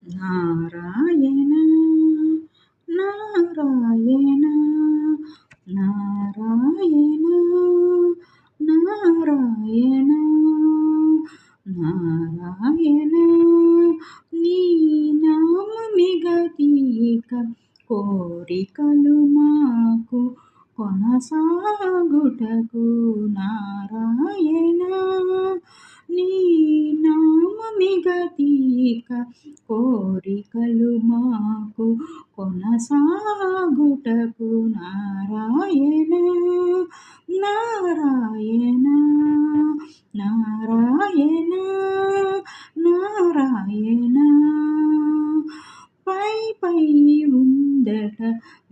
నారాయణ నారాయణ నారాయణ నారాయణ నారాయణ నీ నామమే గతిక కోరికలు మాకు కొనసాగుటకు నారాయణ నీ నామమే గతిక కోరికలు మాకు కొనసాగుటకు నారాయణ నారాయణ నారాయణ నారాయణ పై పై ఉందట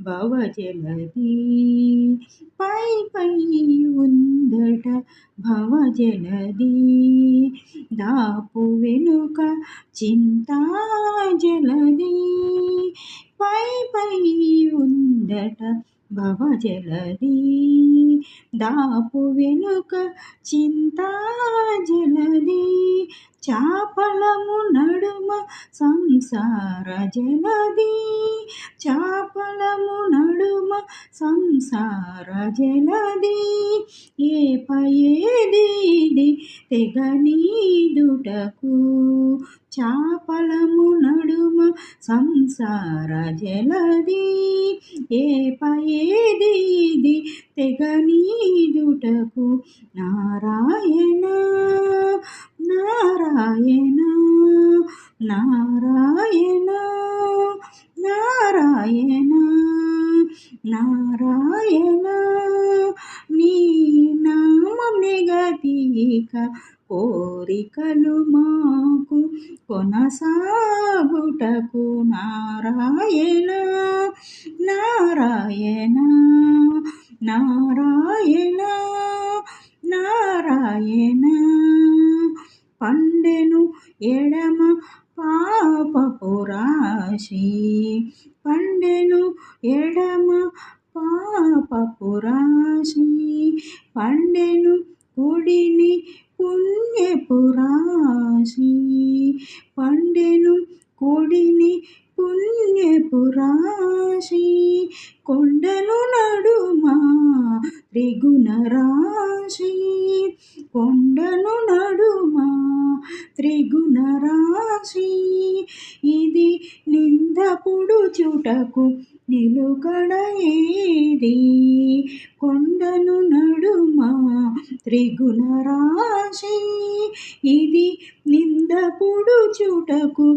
భవజలది పై పై ఉందట భవజలది దాపు వెనుక చింతా జలది పై పై ఉందట భవజలది దాపు వెనుక చింతా జలది చాపలము నడుమ సంసార జలది చాపలము నడుమ సంసార జలది ఏ పయేది తెగనీదుటకు చాపలము నడుమ సంసార జలది ఏ పయేది తెగనీదుటకు నారాయణ నారాయణ నారాయణ నారాయణ నారాయణ నీ నామమే గతిక కోరికలు మాకు కొనసాగుటకు నారాయణ నారాయణ నారాయణ నారాయణ పండెను ఎడమ పాపపు రాశి పండెను ఎడమ పాపపు రాశి పండెను కుడిని పుణ్యపు రాశి పండెను కుడిని పుణ్యపు రాశి కొండను నడుమా త్రిగుణ రాశి కొండను నడుమా త్రిగుణ రాశి ఇది నిందపుడు చుటకు నిలుకడ ఏది కొండను నడుమా త్రిగుణ రాశి ఇది నిందపుడు చుటకు